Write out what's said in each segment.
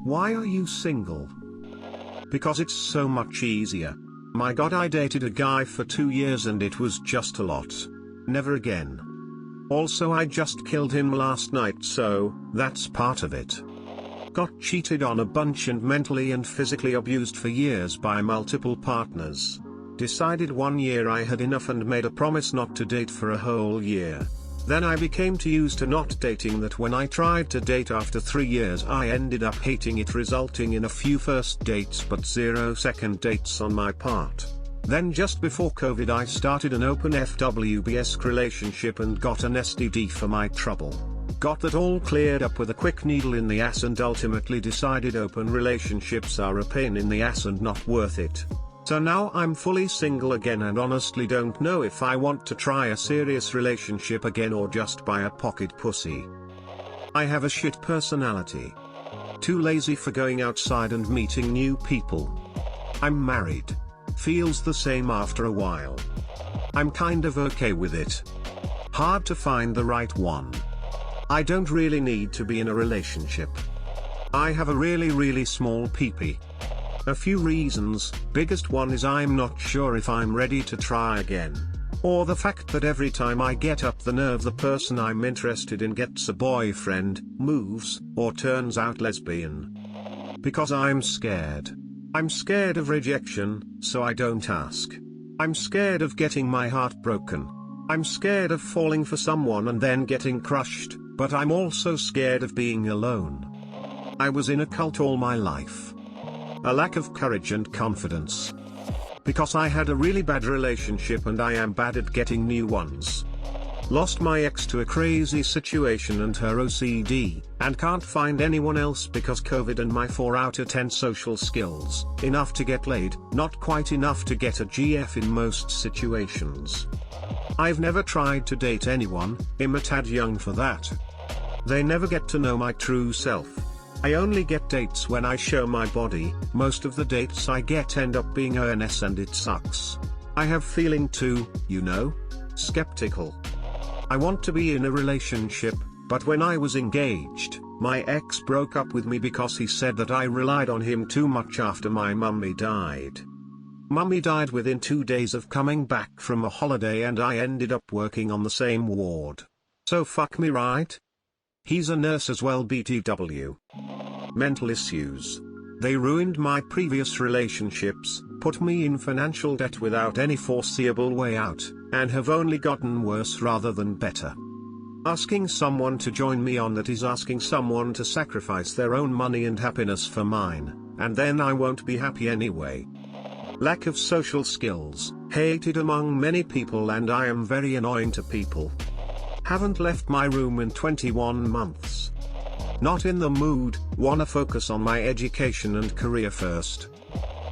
Why are you single? Because it's so much easier. My god, I dated a guy for 2 years and it was just a lot. Never again. Also, I just killed him last night, so that's part of it. Got cheated on a bunch and mentally and physically abused for years by multiple partners. Decided 1 year I had enough and made a promise not to date for a whole year. Then I became too used to not dating that when I tried to date after 3 years I ended up hating it, resulting in a few first dates but 0 second dates on my part. Then just before COVID I started an open FWB-esque relationship and got an STD for my trouble. Got that all cleared up with a quick needle in the ass and ultimately decided open relationships are a pain in the ass and not worth it. So now I'm fully single again and honestly don't know if I want to try a serious relationship again or just buy a pocket pussy. I have a shit personality. Too lazy for going outside and meeting new people. I'm married. Feels the same after a while. I'm kind of okay with it. Hard to find the right one. I don't really need to be in a relationship. I have a really small peepee. A few reasons, biggest one is I'm not sure if I'm ready to try again. Or the fact that every time I get up the nerve the person I'm interested in gets a boyfriend, moves, or turns out lesbian. Because I'm scared. I'm scared of rejection, so I don't ask. I'm scared of getting my heart broken. I'm scared of falling for someone and then getting crushed, but I'm also scared of being alone. I was in a cult all my life. A lack of courage and confidence. Because I had a really bad relationship and I am bad at getting new ones. Lost my ex to a crazy situation and her OCD, and can't find anyone else because COVID and my 4 out of 10 social skills, enough to get laid, not quite enough to get a GF in most situations. I've never tried to date anyone, I'm a tad young for that. They never get to know my true self. I only get dates when I show my body, most of the dates I get end up being ONS and it sucks. I have feeling too, you know? Skeptical. I want to be in a relationship, but when I was engaged, my ex broke up with me because he said that I relied on him too much after my mummy died. Mummy died within 2 days of coming back from a holiday and I ended up working on the same ward. So fuck me, right? He's a nurse as well, BTW. Mental issues. They ruined my previous relationships, put me in financial debt without any foreseeable way out, and have only gotten worse rather than better. Asking someone to join me on that is asking someone to sacrifice their own money and happiness for mine, and then I won't be happy anyway. Lack of social skills, hated among many people and I am very annoying to people. Haven't left my room in 21 months. Not in the mood, wanna focus on my education and career first.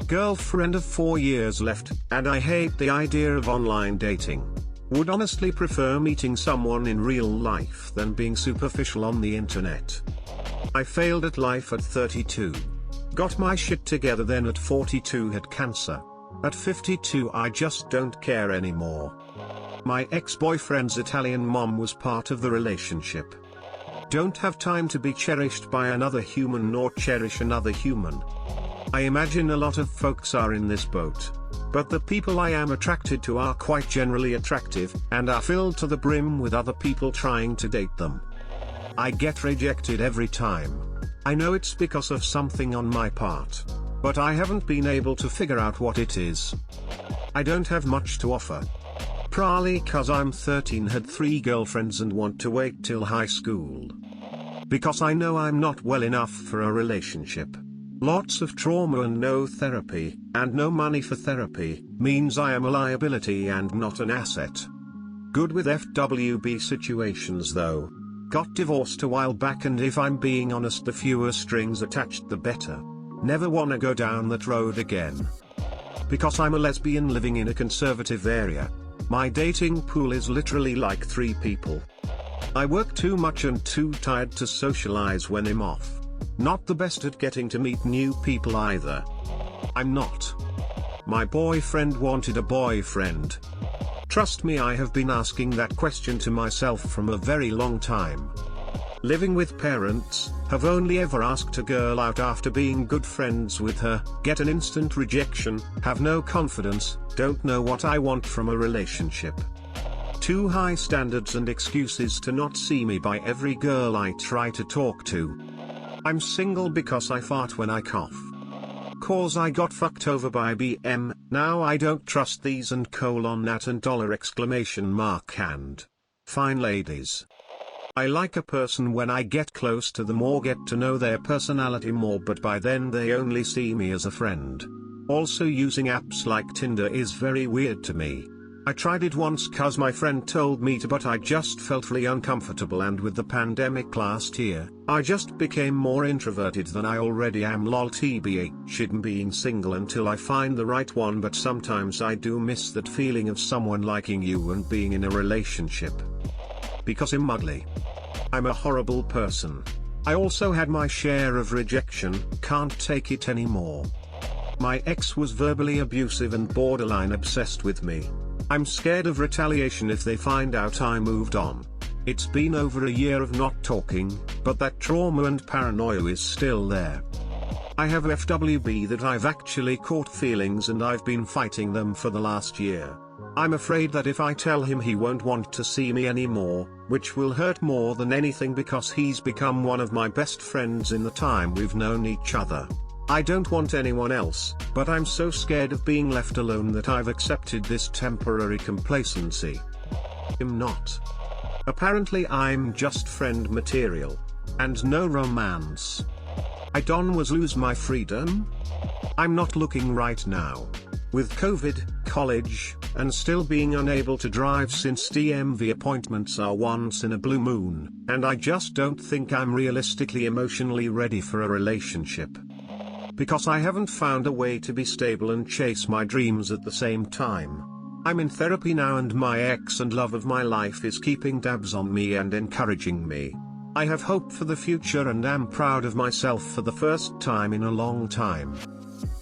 Girlfriend of 4 years left, and I hate the idea of online dating. Would honestly prefer meeting someone in real life than being superficial on the internet. I failed at life at 32. Got my shit together then at 42 had cancer. At 52 I just don't care anymore. My ex-boyfriend's Italian mom was part of the relationship. Don't have time to be cherished by another human nor cherish another human. I imagine a lot of folks are in this boat. But the people I am attracted to are quite generally attractive, and are filled to the brim with other people trying to date them. I get rejected every time. I know it's because of something on my part. But I haven't been able to figure out what it is. I don't have much to offer. Probably cause I'm 13, had 3 girlfriends and want to wait till high school. Because I know I'm not well enough for a relationship. Lots of trauma and no therapy, and no money for therapy, means I am a liability and not an asset. Good with FWB situations though. Got divorced a while back and if I'm being honest the fewer strings attached the better. Never wanna go down that road again. Because I'm a lesbian living in a conservative area. My dating pool is literally like 3 people. I work too much and too tired to socialize when I'm off. Not the best at getting to meet new people either. I'm not. My boyfriend wanted a boyfriend. Trust me, I have been asking that question to myself from a very long time. Living with parents, have only ever asked a girl out after being good friends with her, get an instant rejection, have no confidence, don't know what I want from a relationship. Too high standards and excuses to not see me by every girl I try to talk to. I'm single because I fart when I cough. Cause I got fucked over by BM, now I don't trust these and $@ and $! And fine ladies. I like a person when I get close to them or get to know their personality more, but by then they only see me as a friend. Also, using apps like Tinder is very weird to me. I tried it once cause my friend told me to, but I just felt really uncomfortable, and with the pandemic last year, I just became more introverted than I already am. Lol tbh, being single until I find the right one, but sometimes I do miss that feeling of someone liking you and being in a relationship. Because I'm ugly. I'm a horrible person. I also had my share of rejection, can't take it anymore. My ex was verbally abusive and borderline obsessed with me. I'm scared of retaliation if they find out I moved on. It's been over a year of not talking, but that trauma and paranoia is still there. I have FWB that I've actually caught feelings, and I've been fighting them for the last year. I'm afraid that if I tell him, he won't want to see me anymore, which will hurt more than anything because he's become one of my best friends in the time we've known each other. I don't want anyone else, but I'm so scared of being left alone that I've accepted this temporary complacency. I'm not. Apparently I'm just friend material. And no romance. I don't lose my freedom? I'm not looking right now. With COVID, college, and still being unable to drive since DMV appointments are once in a blue moon, and I just don't think I'm realistically emotionally ready for a relationship. Because I haven't found a way to be stable and chase my dreams at the same time. I'm in therapy now, and my ex and love of my life is keeping tabs on me and encouraging me. I have hope for the future and am proud of myself for the first time in a long time.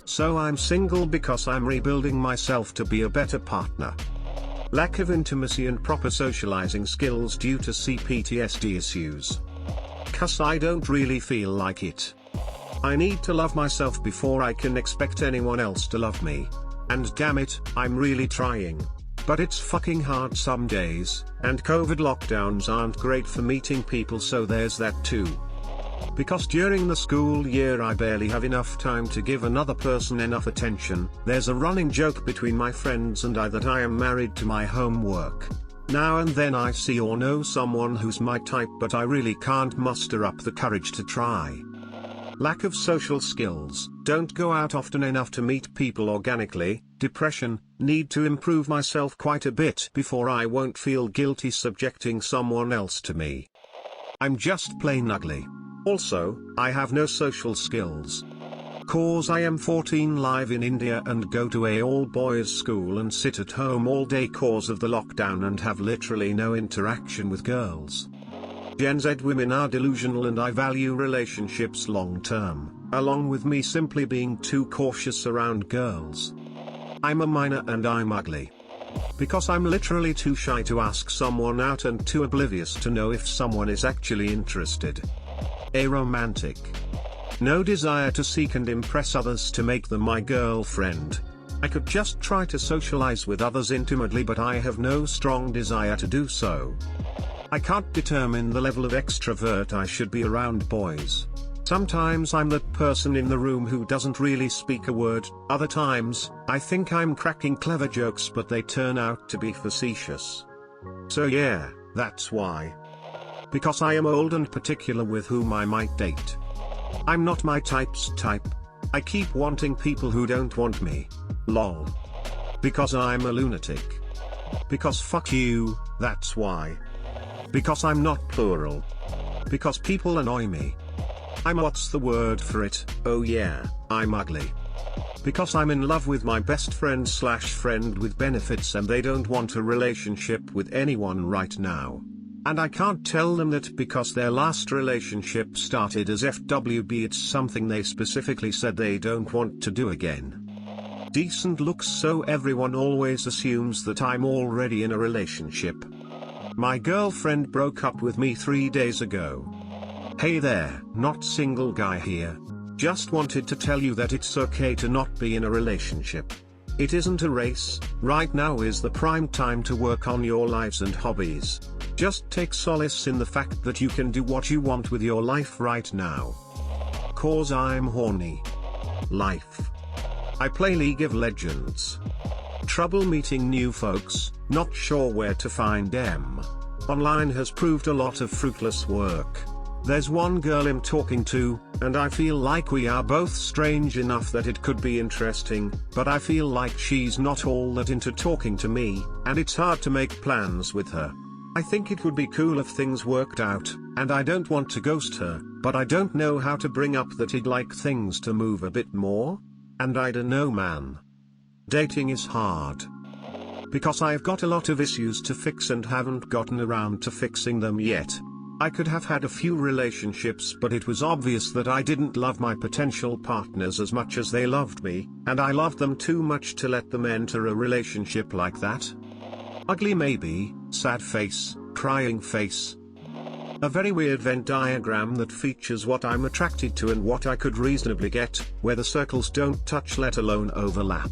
So I'm single because I'm rebuilding myself to be a better partner. Lack of intimacy and proper socializing skills due to CPTSD issues. Cause I don't really feel like it. I need to love myself before I can expect anyone else to love me. And damn it, I'm really trying. But it's fucking hard some days, and COVID lockdowns aren't great for meeting people, so there's that too. Because during the school year I barely have enough time to give another person enough attention. There's a running joke between my friends and I that I am married to my homework. Now and then I see or know someone who's my type, but I really can't muster up the courage to try. Lack of social skills, don't go out often enough to meet people organically. Depression, need to improve myself quite a bit before I won't feel guilty subjecting someone else to me. I'm just plain ugly. Also, I have no social skills. Cause I am 14, live in India and go to a all-boys school and sit at home all day cause of the lockdown and have literally no interaction with girls. Gen Z women are delusional and I value relationships long term, along with me simply being too cautious around girls. I'm a minor and I'm ugly. Because I'm literally too shy to ask someone out and too oblivious to know if someone is actually interested. Aromantic. No desire to seek and impress others to make them my girlfriend. I could just try to socialize with others intimately, but I have no strong desire to do so. I can't determine the level of extrovert I should be around boys. Sometimes I'm that person in the room who doesn't really speak a word, other times, I think I'm cracking clever jokes but they turn out to be facetious. So yeah, that's why. Because I am old and particular with whom I might date. I'm not my type's type. I keep wanting people who don't want me. Lol. Because I'm a lunatic. Because fuck you, that's why. Because I'm not plural. Because people annoy me. I'm what's the word for it, oh yeah, I'm ugly. Because I'm in love with my best friend / friend with benefits and they don't want a relationship with anyone right now. And I can't tell them that because their last relationship started as FWB, it's something they specifically said they don't want to do again. Decent looks, so everyone always assumes that I'm already in a relationship. My girlfriend broke up with me 3 days ago. Hey there, not single guy here. Just wanted to tell you that it's okay to not be in a relationship. It isn't a race. Right now is the prime time to work on your lives and hobbies. Just take solace in the fact that you can do what you want with your life right now. Cause I'm horny. Life. I play League of Legends. Trouble meeting new folks, not sure where to find them. Online has proved a lot of fruitless work. There's one girl I'm talking to, and I feel like we are both strange enough that it could be interesting, but I feel like she's not all that into talking to me, and it's hard to make plans with her. I think it would be cool if things worked out, and I don't want to ghost her, but I don't know how to bring up that I'd like things to move a bit more. And I don't know, man. Dating is hard. Because I've got a lot of issues to fix and haven't gotten around to fixing them yet. I could have had a few relationships, but it was obvious that I didn't love my potential partners as much as they loved me, and I loved them too much to let them enter a relationship like that. Ugly maybe, sad face, crying face. A very weird Venn diagram that features what I'm attracted to and what I could reasonably get, where the circles don't touch let alone overlap.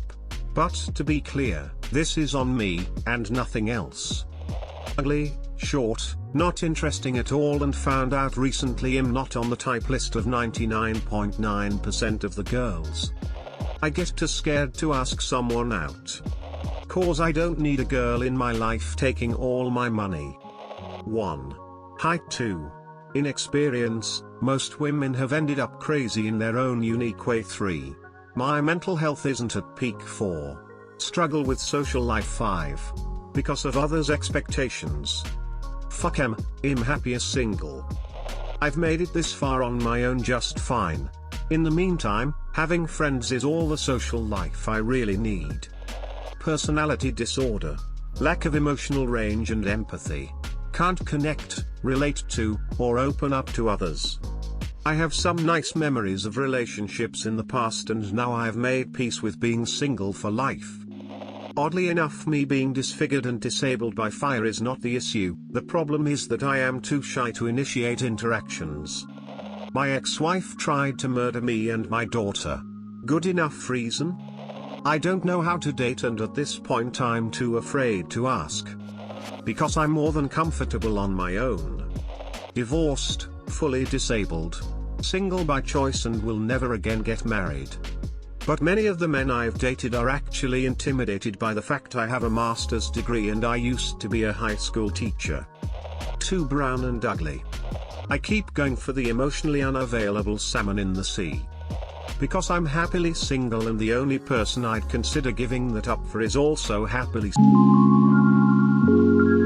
But to be clear, this is on me, and nothing else. Ugly, short, not interesting at all, and found out recently I'm not on the type list of 99.9% of the girls. I get too scared to ask someone out. Cause I don't need a girl in my life taking all my money. 1. Height. 2. Inexperience, most women have ended up crazy in their own unique way. 3. My mental health isn't at peak. 4. Struggle with social life. 5. Because of others' expectations. Fuck I'm happy as single. I've made it this far on my own just fine. In the meantime, having friends is all the social life I really need. Personality disorder. Lack of emotional range and empathy. Can't connect, relate to, or open up to others. I have some nice memories of relationships in the past, and now I have made peace with being single for life. Oddly enough, me being disfigured and disabled by fire is not the issue. The problem is that I am too shy to initiate interactions. My ex-wife tried to murder me and my daughter. Good enough reason? I don't know how to date, and at this point I'm too afraid to ask. Because I'm more than comfortable on my own. Divorced, fully disabled. Single by choice and will never again get married. But many of the men I've dated are actually intimidated by the fact I have a master's degree and I used to be a high school teacher. Too brown and ugly. I keep going for the emotionally unavailable salmon in the sea. Because I'm happily single, and the only person I'd consider giving that up for is also happily single.